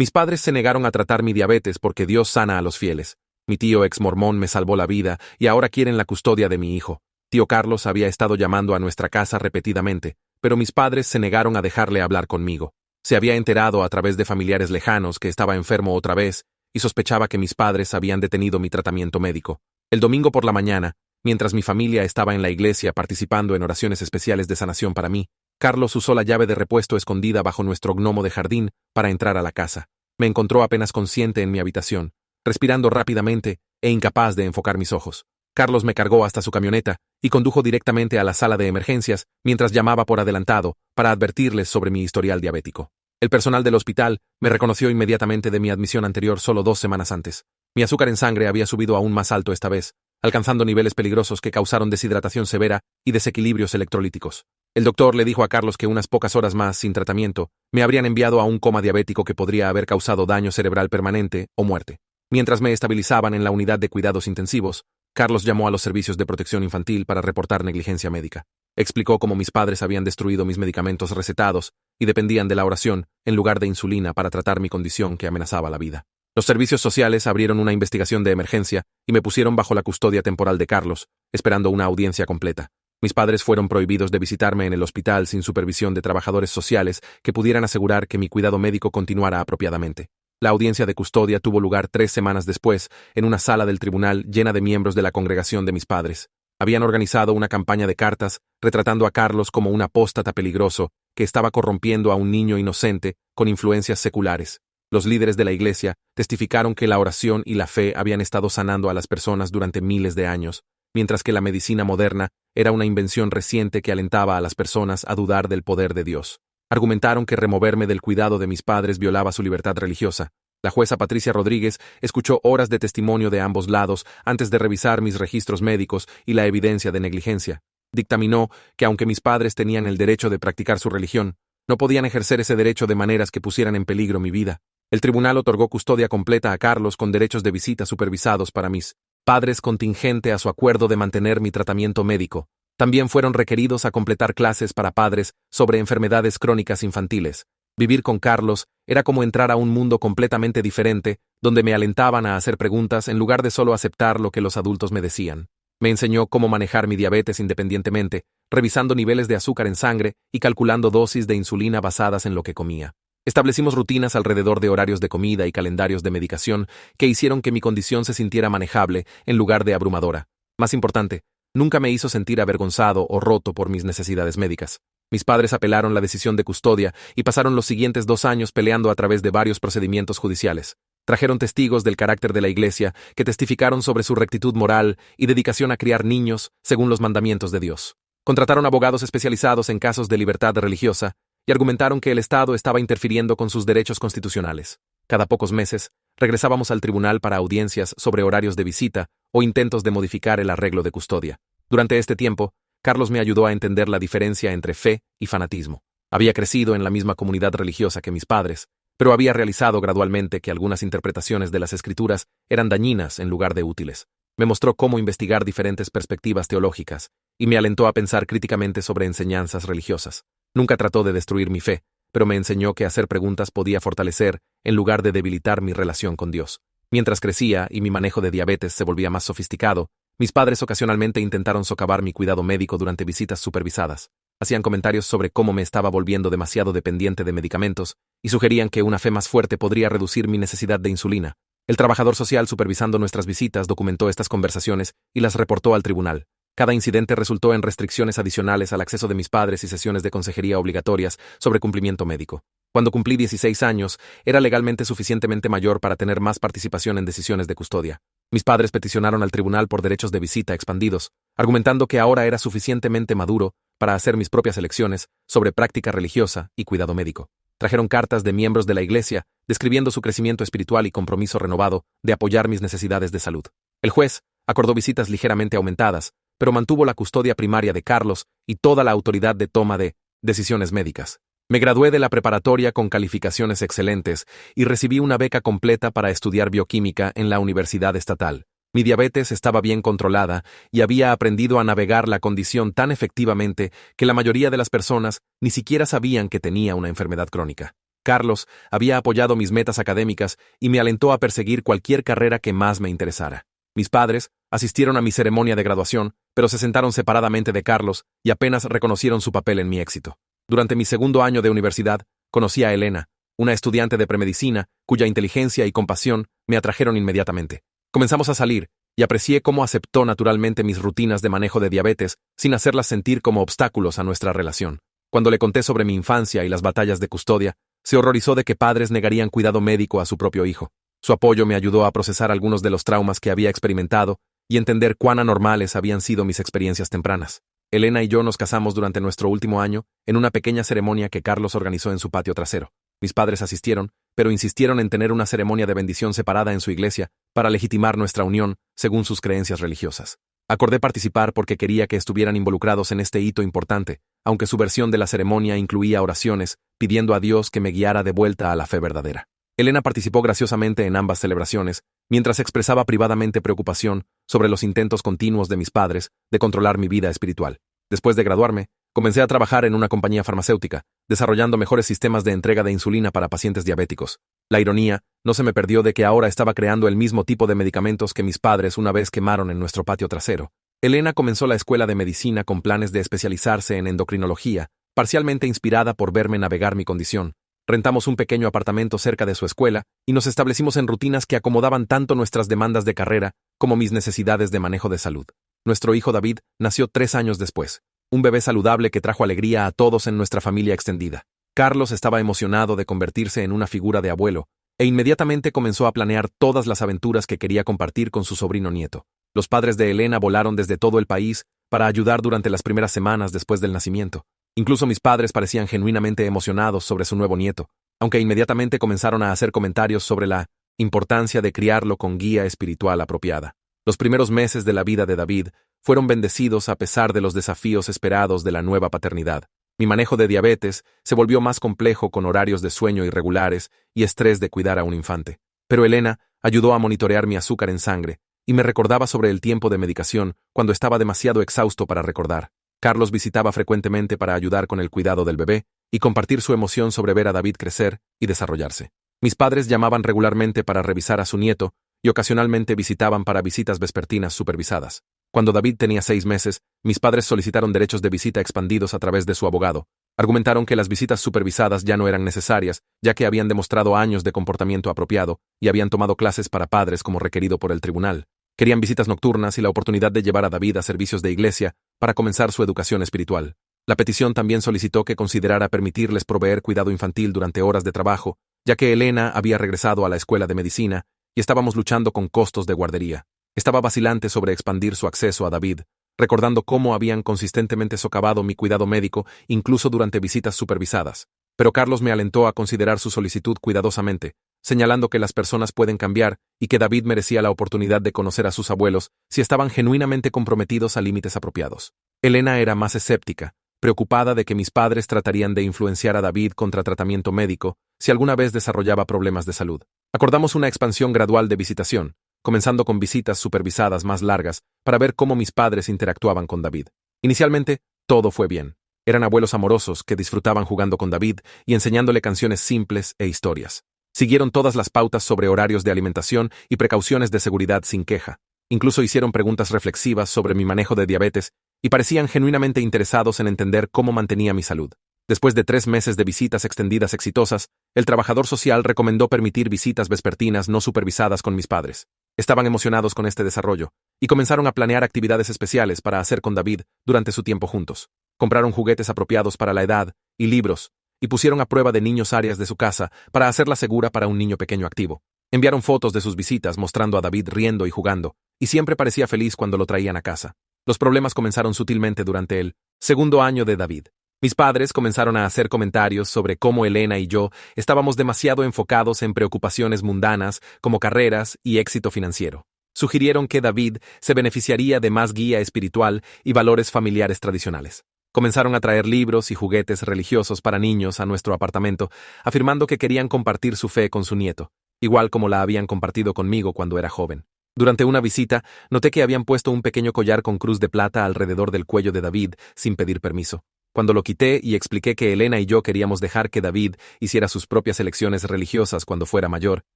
Mis padres se negaron a tratar mi diabetes porque Dios sana a los fieles. Mi tío ex mormón me salvó la vida y ahora quieren la custodia de mi hijo. Tío Carlos había estado llamando a nuestra casa repetidamente, pero mis padres se negaron a dejarle hablar conmigo. Se había enterado a través de familiares lejanos que estaba enfermo otra vez y sospechaba que mis padres habían detenido mi tratamiento médico. El domingo por la mañana, mientras mi familia estaba en la iglesia participando en oraciones especiales de sanación para mí, Carlos usó la llave de repuesto escondida bajo nuestro gnomo de jardín para entrar a la casa. Me encontró apenas consciente en mi habitación, respirando rápidamente e incapaz de enfocar mis ojos. Carlos me cargó hasta su camioneta y condujo directamente a la sala de emergencias mientras llamaba por adelantado para advertirles sobre mi historial diabético. El personal del hospital me reconoció inmediatamente de mi admisión anterior solo 2 semanas antes. Mi azúcar en sangre había subido aún más alto esta vez, alcanzando niveles peligrosos que causaron deshidratación severa y desequilibrios electrolíticos. El doctor le dijo a Carlos que unas pocas horas más sin tratamiento me habrían enviado a un coma diabético que podría haber causado daño cerebral permanente o muerte. Mientras me estabilizaban en la unidad de cuidados intensivos, Carlos llamó a los servicios de protección infantil para reportar negligencia médica. Explicó cómo mis padres habían destruido mis medicamentos recetados y dependían de la oración en lugar de insulina para tratar mi condición que amenazaba la vida. Los servicios sociales abrieron una investigación de emergencia y me pusieron bajo la custodia temporal de Carlos, esperando una audiencia completa. Mis padres fueron prohibidos de visitarme en el hospital sin supervisión de trabajadores sociales que pudieran asegurar que mi cuidado médico continuara apropiadamente. La audiencia de custodia tuvo lugar 3 semanas después, en una sala del tribunal llena de miembros de la congregación de mis padres. Habían organizado una campaña de cartas retratando a Carlos como un apóstata peligroso que estaba corrompiendo a un niño inocente con influencias seculares. Los líderes de la iglesia testificaron que la oración y la fe habían estado sanando a las personas durante miles de años, mientras que la medicina moderna era una invención reciente que alentaba a las personas a dudar del poder de Dios. Argumentaron que removerme del cuidado de mis padres violaba su libertad religiosa. La jueza Patricia Rodríguez escuchó horas de testimonio de ambos lados antes de revisar mis registros médicos y la evidencia de negligencia. Dictaminó que aunque mis padres tenían el derecho de practicar su religión, no podían ejercer ese derecho de maneras que pusieran en peligro mi vida. El tribunal otorgó custodia completa a Carlos con derechos de visita supervisados para mis padres contingente a su acuerdo de mantener mi tratamiento médico. También fueron requeridos a completar clases para padres sobre enfermedades crónicas infantiles. Vivir con Carlos era como entrar a un mundo completamente diferente, donde me alentaban a hacer preguntas en lugar de solo aceptar lo que los adultos me decían. Me enseñó cómo manejar mi diabetes independientemente, revisando niveles de azúcar en sangre y calculando dosis de insulina basadas en lo que comía. Establecimos rutinas alrededor de horarios de comida y calendarios de medicación que hicieron que mi condición se sintiera manejable en lugar de abrumadora. Más importante, nunca me hizo sentir avergonzado o roto por mis necesidades médicas. Mis padres apelaron la decisión de custodia y pasaron los siguientes 2 años peleando a través de varios procedimientos judiciales. Trajeron testigos del carácter de la iglesia que testificaron sobre su rectitud moral y dedicación a criar niños según los mandamientos de Dios. Contrataron abogados especializados en casos de libertad religiosa y argumentaron que el Estado estaba interfiriendo con sus derechos constitucionales. Cada pocos meses, regresábamos al tribunal para audiencias sobre horarios de visita o intentos de modificar el arreglo de custodia. Durante este tiempo, Carlos me ayudó a entender la diferencia entre fe y fanatismo. Había crecido en la misma comunidad religiosa que mis padres, pero había realizado gradualmente que algunas interpretaciones de las Escrituras eran dañinas en lugar de útiles. Me mostró cómo investigar diferentes perspectivas teológicas y me alentó a pensar críticamente sobre enseñanzas religiosas. Nunca trató de destruir mi fe, pero me enseñó que hacer preguntas podía fortalecer en lugar de debilitar mi relación con Dios. Mientras crecía y mi manejo de diabetes se volvía más sofisticado, mis padres ocasionalmente intentaron socavar mi cuidado médico durante visitas supervisadas. Hacían comentarios sobre cómo me estaba volviendo demasiado dependiente de medicamentos y sugerían que una fe más fuerte podría reducir mi necesidad de insulina. El trabajador social supervisando nuestras visitas documentó estas conversaciones y las reportó al tribunal. Cada incidente resultó en restricciones adicionales al acceso de mis padres y sesiones de consejería obligatorias sobre cumplimiento médico. Cuando cumplí 16 años, era legalmente suficientemente mayor para tener más participación en decisiones de custodia. Mis padres peticionaron al tribunal por derechos de visita expandidos, argumentando que ahora era suficientemente maduro para hacer mis propias elecciones sobre práctica religiosa y cuidado médico. Trajeron cartas de miembros de la iglesia describiendo su crecimiento espiritual y compromiso renovado de apoyar mis necesidades de salud. El juez acordó visitas ligeramente aumentadas, pero mantuvo la custodia primaria de Carlos y toda la autoridad de toma de decisiones médicas. Me gradué de la preparatoria con calificaciones excelentes y recibí una beca completa para estudiar bioquímica en la Universidad Estatal. Mi diabetes estaba bien controlada y había aprendido a navegar la condición tan efectivamente que la mayoría de las personas ni siquiera sabían que tenía una enfermedad crónica. Carlos había apoyado mis metas académicas y me alentó a perseguir cualquier carrera que más me interesara. Mis padres asistieron a mi ceremonia de graduación, pero se sentaron separadamente de Carlos y apenas reconocieron su papel en mi éxito. Durante mi segundo año de universidad, conocí a Elena, una estudiante de premedicina, cuya inteligencia y compasión me atrajeron inmediatamente. Comenzamos a salir, y aprecié cómo aceptó naturalmente mis rutinas de manejo de diabetes, sin hacerlas sentir como obstáculos a nuestra relación. Cuando le conté sobre mi infancia y las batallas de custodia, se horrorizó de que padres negarían cuidado médico a su propio hijo. Su apoyo me ayudó a procesar algunos de los traumas que había experimentado y entender cuán anormales habían sido mis experiencias tempranas. Elena y yo nos casamos durante nuestro último año en una pequeña ceremonia que Carlos organizó en su patio trasero. Mis padres asistieron, pero insistieron en tener una ceremonia de bendición separada en su iglesia para legitimar nuestra unión según sus creencias religiosas. Acordé participar porque quería que estuvieran involucrados en este hito importante, aunque su versión de la ceremonia incluía oraciones, pidiendo a Dios que me guiara de vuelta a la fe verdadera. Elena participó graciosamente en ambas celebraciones, mientras expresaba privadamente preocupación sobre los intentos continuos de mis padres de controlar mi vida espiritual. Después de graduarme, comencé a trabajar en una compañía farmacéutica, desarrollando mejores sistemas de entrega de insulina para pacientes diabéticos. La ironía no se me perdió de que ahora estaba creando el mismo tipo de medicamentos que mis padres una vez quemaron en nuestro patio trasero. Elena comenzó la escuela de medicina con planes de especializarse en endocrinología, parcialmente inspirada por verme navegar mi condición. Rentamos un pequeño apartamento cerca de su escuela y nos establecimos en rutinas que acomodaban tanto nuestras demandas de carrera como mis necesidades de manejo de salud. Nuestro hijo David nació 3 años después, un bebé saludable que trajo alegría a todos en nuestra familia extendida. Carlos estaba emocionado de convertirse en una figura de abuelo, e inmediatamente comenzó a planear todas las aventuras que quería compartir con su sobrino nieto. Los padres de Elena volaron desde todo el país para ayudar durante las primeras semanas después del nacimiento. Incluso mis padres parecían genuinamente emocionados sobre su nuevo nieto, aunque inmediatamente comenzaron a hacer comentarios sobre la importancia de criarlo con guía espiritual apropiada. Los primeros meses de la vida de David fueron bendecidos a pesar de los desafíos esperados de la nueva paternidad. Mi manejo de diabetes se volvió más complejo con horarios de sueño irregulares y estrés de cuidar a un infante. Pero Elena ayudó a monitorear mi azúcar en sangre y me recordaba sobre el tiempo de medicación cuando estaba demasiado exhausto para recordar. Carlos visitaba frecuentemente para ayudar con el cuidado del bebé y compartir su emoción sobre ver a David crecer y desarrollarse. Mis padres llamaban regularmente para revisar a su nieto y ocasionalmente visitaban para visitas vespertinas supervisadas. Cuando David tenía 6 meses, mis padres solicitaron derechos de visita expandidos a través de su abogado. Argumentaron que las visitas supervisadas ya no eran necesarias, ya que habían demostrado años de comportamiento apropiado y habían tomado clases para padres como requerido por el tribunal. Querían visitas nocturnas y la oportunidad de llevar a David a servicios de iglesia para comenzar su educación espiritual. La petición también solicitó que considerara permitirles proveer cuidado infantil durante horas de trabajo, ya que Elena había regresado a la escuela de medicina y estábamos luchando con costos de guardería. Estaba vacilante sobre expandir su acceso a David, recordando cómo habían consistentemente socavado mi cuidado médico incluso durante visitas supervisadas. Pero Carlos me alentó a considerar su solicitud cuidadosamente, señalando que las personas pueden cambiar y que David merecía la oportunidad de conocer a sus abuelos si estaban genuinamente comprometidos a límites apropiados. Elena era más escéptica, preocupada de que mis padres tratarían de influenciar a David contra tratamiento médico si alguna vez desarrollaba problemas de salud. Acordamos una expansión gradual de visitación, comenzando con visitas supervisadas más largas para ver cómo mis padres interactuaban con David. Inicialmente, todo fue bien. Eran abuelos amorosos que disfrutaban jugando con David y enseñándole canciones simples e historias. Siguieron todas las pautas sobre horarios de alimentación y precauciones de seguridad sin queja. Incluso hicieron preguntas reflexivas sobre mi manejo de diabetes y parecían genuinamente interesados en entender cómo mantenía mi salud. Después de 3 meses de visitas extendidas exitosas, el trabajador social recomendó permitir visitas vespertinas no supervisadas con mis padres. Estaban emocionados con este desarrollo y comenzaron a planear actividades especiales para hacer con David durante su tiempo juntos. Compraron juguetes apropiados para la edad y libros, y pusieron a prueba de niños áreas de su casa para hacerla segura para un niño pequeño activo. Enviaron fotos de sus visitas mostrando a David riendo y jugando, y siempre parecía feliz cuando lo traían a casa. Los problemas comenzaron sutilmente durante el segundo año de David. Mis padres comenzaron a hacer comentarios sobre cómo Elena y yo estábamos demasiado enfocados en preocupaciones mundanas como carreras y éxito financiero. Sugirieron que David se beneficiaría de más guía espiritual y valores familiares tradicionales. Comenzaron a traer libros y juguetes religiosos para niños a nuestro apartamento, afirmando que querían compartir su fe con su nieto, igual como la habían compartido conmigo cuando era joven. Durante una visita, noté que habían puesto un pequeño collar con cruz de plata alrededor del cuello de David sin pedir permiso. Cuando lo quité y expliqué que Elena y yo queríamos dejar que David hiciera sus propias elecciones religiosas cuando fuera mayor,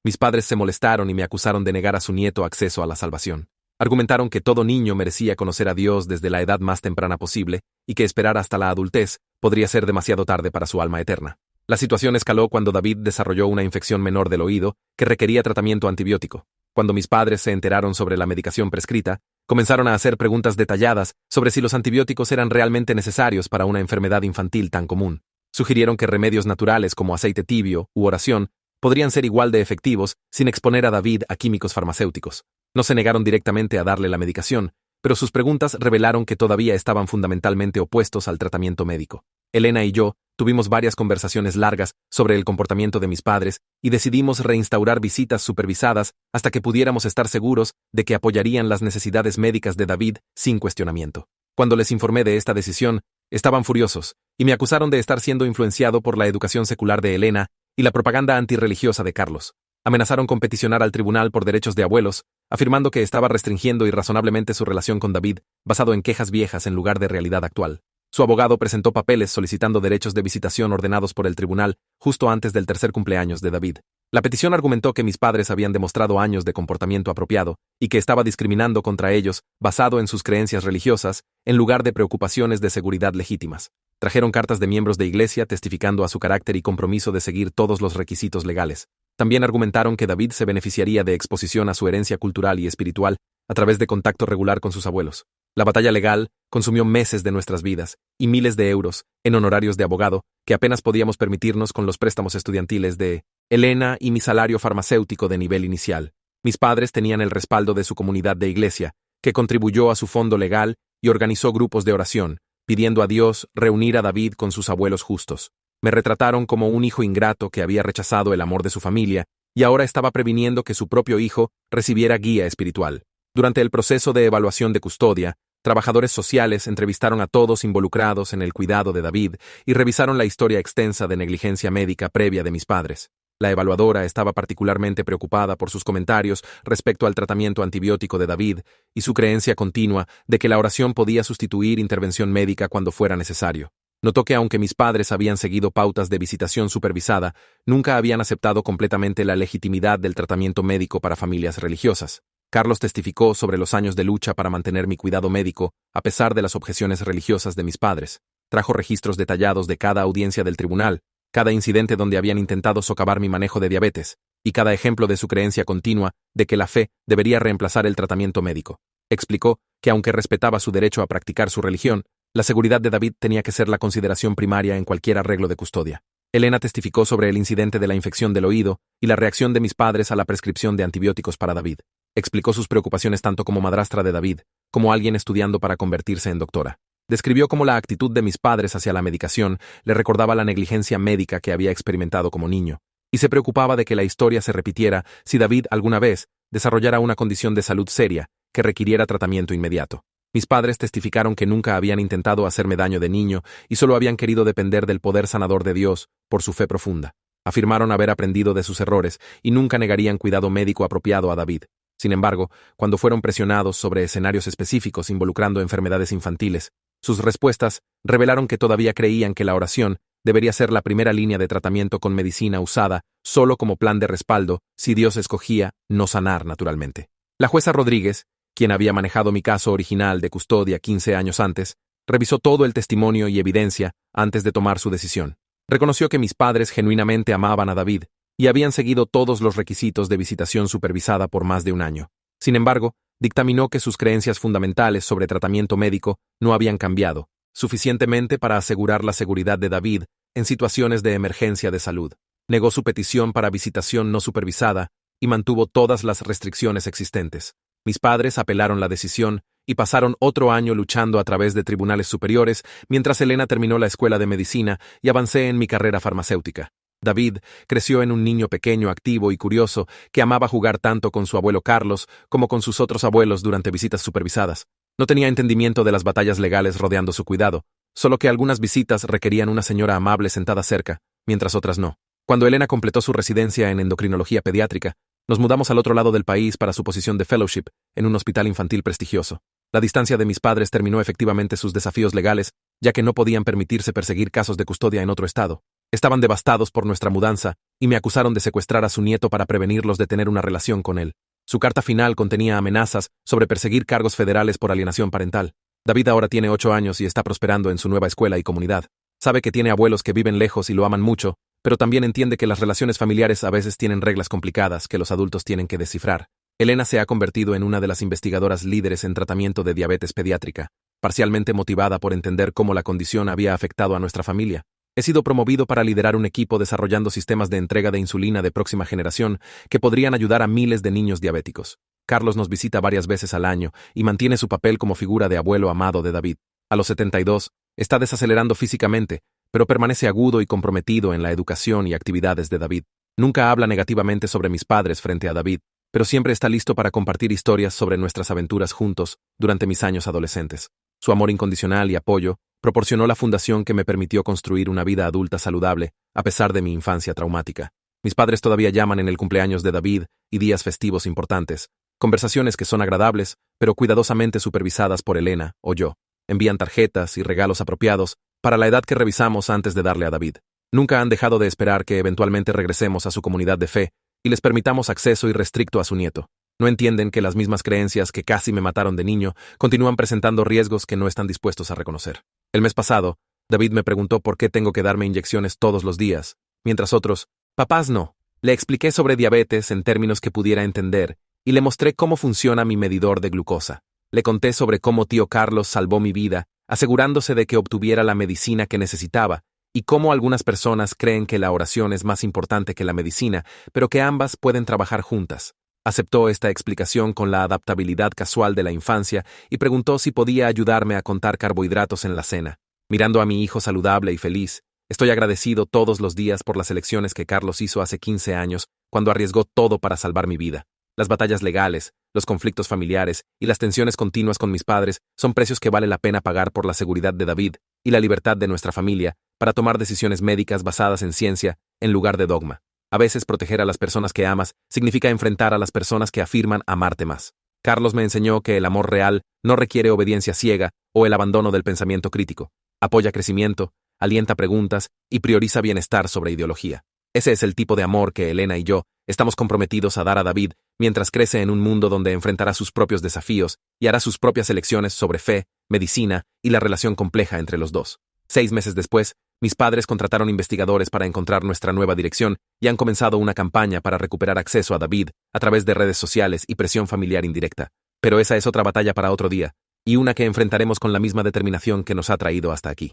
mis padres se molestaron y me acusaron de negar a su nieto acceso a la salvación. Argumentaron que todo niño merecía conocer a Dios desde la edad más temprana posible y que esperar hasta la adultez podría ser demasiado tarde para su alma eterna. La situación escaló cuando David desarrolló una infección menor del oído que requería tratamiento antibiótico. Cuando mis padres se enteraron sobre la medicación prescrita, comenzaron a hacer preguntas detalladas sobre si los antibióticos eran realmente necesarios para una enfermedad infantil tan común. Sugirieron que remedios naturales como aceite tibio u oración podrían ser igual de efectivos sin exponer a David a químicos farmacéuticos. No se negaron directamente a darle la medicación, pero sus preguntas revelaron que todavía estaban fundamentalmente opuestos al tratamiento médico. Elena y yo tuvimos varias conversaciones largas sobre el comportamiento de mis padres y decidimos reinstaurar visitas supervisadas hasta que pudiéramos estar seguros de que apoyarían las necesidades médicas de David sin cuestionamiento. Cuando les informé de esta decisión, estaban furiosos y me acusaron de estar siendo influenciado por la educación secular de Elena y la propaganda antirreligiosa de Carlos. Amenazaron con peticionar al Tribunal por Derechos de Abuelos, afirmando que estaba restringiendo irrazonablemente su relación con David, basado en quejas viejas en lugar de realidad actual. Su abogado presentó papeles solicitando derechos de visitación ordenados por el tribunal justo antes del tercer cumpleaños de David. La petición argumentó que mis padres habían demostrado años de comportamiento apropiado y que estaba discriminando contra ellos basado en sus creencias religiosas en lugar de preocupaciones de seguridad legítimas. Trajeron cartas de miembros de iglesia testificando a su carácter y compromiso de seguir todos los requisitos legales. También argumentaron que David se beneficiaría de exposición a su herencia cultural y espiritual a través de contacto regular con sus abuelos. La batalla legal consumió meses de nuestras vidas y miles de euros en honorarios de abogado que apenas podíamos permitirnos con los préstamos estudiantiles de Elena y mi salario farmacéutico de nivel inicial. Mis padres tenían el respaldo de su comunidad de iglesia, que contribuyó a su fondo legal y organizó grupos de oración, pidiendo a Dios reunir a David con sus abuelos justos. Me retrataron como un hijo ingrato que había rechazado el amor de su familia y ahora estaba previniendo que su propio hijo recibiera guía espiritual. Durante el proceso de evaluación de custodia, trabajadores sociales entrevistaron a todos involucrados en el cuidado de David y revisaron la historia extensa de negligencia médica previa de mis padres. La evaluadora estaba particularmente preocupada por sus comentarios respecto al tratamiento antibiótico de David y su creencia continua de que la oración podía sustituir intervención médica cuando fuera necesario. Notó que aunque mis padres habían seguido pautas de visitación supervisada, nunca habían aceptado completamente la legitimidad del tratamiento médico para familias religiosas. Carlos testificó sobre los años de lucha para mantener mi cuidado médico, a pesar de las objeciones religiosas de mis padres. Trajo registros detallados de cada audiencia del tribunal, cada incidente donde habían intentado socavar mi manejo de diabetes, y cada ejemplo de su creencia continua de que la fe debería reemplazar el tratamiento médico. Explicó que aunque respetaba su derecho a practicar su religión, la seguridad de David tenía que ser la consideración primaria en cualquier arreglo de custodia. Elena testificó sobre el incidente de la infección del oído y la reacción de mis padres a la prescripción de antibióticos para David. Explicó sus preocupaciones tanto como madrastra de David, como alguien estudiando para convertirse en doctora. Describió cómo la actitud de mis padres hacia la medicación le recordaba la negligencia médica que había experimentado como niño, y se preocupaba de que la historia se repitiera si David alguna vez desarrollara una condición de salud seria que requiriera tratamiento inmediato. Mis padres testificaron que nunca habían intentado hacerme daño de niño y solo habían querido depender del poder sanador de Dios por su fe profunda. Afirmaron haber aprendido de sus errores y nunca negarían cuidado médico apropiado a David. Sin embargo, cuando fueron presionados sobre escenarios específicos involucrando enfermedades infantiles, sus respuestas revelaron que todavía creían que la oración debería ser la primera línea de tratamiento con medicina usada solo como plan de respaldo si Dios escogía no sanar naturalmente. La jueza Rodríguez, quien había manejado mi caso original de custodia 15 años antes, revisó todo el testimonio y evidencia antes de tomar su decisión. Reconoció que mis padres genuinamente amaban a David y habían seguido todos los requisitos de visitación supervisada por más de un año. Sin embargo, dictaminó que sus creencias fundamentales sobre tratamiento médico no habían cambiado, suficientemente para asegurar la seguridad de David en situaciones de emergencia de salud. Negó su petición para visitación no supervisada y mantuvo todas las restricciones existentes. Mis padres apelaron la decisión y pasaron otro año luchando a través de tribunales superiores mientras Elena terminó la escuela de medicina y avancé en mi carrera farmacéutica. David creció en un niño pequeño, activo y curioso que amaba jugar tanto con su abuelo Carlos como con sus otros abuelos durante visitas supervisadas. No tenía entendimiento de las batallas legales rodeando su cuidado, solo que algunas visitas requerían una señora amable sentada cerca, mientras otras no. Cuando Elena completó su residencia en endocrinología pediátrica, nos mudamos al otro lado del país para su posición de fellowship en un hospital infantil prestigioso. La distancia de mis padres terminó efectivamente sus desafíos legales ya que no podían permitirse perseguir casos de custodia en otro estado. Estaban devastados por nuestra mudanza y me acusaron de secuestrar a su nieto para prevenirlos de tener una relación con él. Su carta final contenía amenazas sobre perseguir cargos federales por alienación parental. David ahora tiene 8 años y está prosperando en su nueva escuela y comunidad. Sabe que tiene abuelos que viven lejos y lo aman mucho, pero también entiende que las relaciones familiares a veces tienen reglas complicadas que los adultos tienen que descifrar. Elena se ha convertido en una de las investigadoras líderes en tratamiento de diabetes pediátrica, parcialmente motivada por entender cómo la condición había afectado a nuestra familia. He sido promovido para liderar un equipo desarrollando sistemas de entrega de insulina de próxima generación que podrían ayudar a miles de niños diabéticos. Carlos nos visita varias veces al año y mantiene su papel como figura de abuelo amado de David. A los 72, está desacelerando físicamente, pero permanece agudo y comprometido en la educación y actividades de David. Nunca habla negativamente sobre mis padres frente a David, pero siempre está listo para compartir historias sobre nuestras aventuras juntos durante mis años adolescentes. Su amor incondicional y apoyo proporcionó la fundación que me permitió construir una vida adulta saludable, a pesar de mi infancia traumática. Mis padres todavía llaman en el cumpleaños de David y días festivos importantes, conversaciones que son agradables, pero cuidadosamente supervisadas por Elena o yo. Envían tarjetas y regalos apropiados para la edad que revisamos antes de darle a David. Nunca han dejado de esperar que eventualmente regresemos a su comunidad de fe y les permitamos acceso irrestricto a su nieto. No entienden que las mismas creencias que casi me mataron de niño continúan presentando riesgos que no están dispuestos a reconocer. El mes pasado, David me preguntó por qué tengo que darme inyecciones todos los días, mientras otros, papás no. Le expliqué sobre diabetes en términos que pudiera entender y le mostré cómo funciona mi medidor de glucosa. Le conté sobre cómo tío Carlos salvó mi vida, asegurándose de que obtuviera la medicina que necesitaba, y cómo algunas personas creen que la oración es más importante que la medicina, pero que ambas pueden trabajar juntas. Aceptó esta explicación con la adaptabilidad casual de la infancia y preguntó si podía ayudarme a contar carbohidratos en la cena. Mirando a mi hijo saludable y feliz, estoy agradecido todos los días por las elecciones que Carlos hizo hace 15 años, cuando arriesgó todo para salvar mi vida. Las batallas legales, los conflictos familiares y las tensiones continuas con mis padres son precios que vale la pena pagar por la seguridad de David y la libertad de nuestra familia para tomar decisiones médicas basadas en ciencia en lugar de dogma. A veces proteger a las personas que amas significa enfrentar a las personas que afirman amarte más. Carlos me enseñó que el amor real no requiere obediencia ciega o el abandono del pensamiento crítico. Apoya crecimiento, alienta preguntas y prioriza bienestar sobre ideología. Ese es el tipo de amor que Elena y yo estamos comprometidos a dar a David mientras crece en un mundo donde enfrentará sus propios desafíos y hará sus propias elecciones sobre fe, medicina y la relación compleja entre los dos. 6 meses después, mis padres contrataron investigadores para encontrar nuestra nueva dirección y han comenzado una campaña para recuperar acceso a David a través de redes sociales y presión familiar indirecta. Pero esa es otra batalla para otro día, y una que enfrentaremos con la misma determinación que nos ha traído hasta aquí.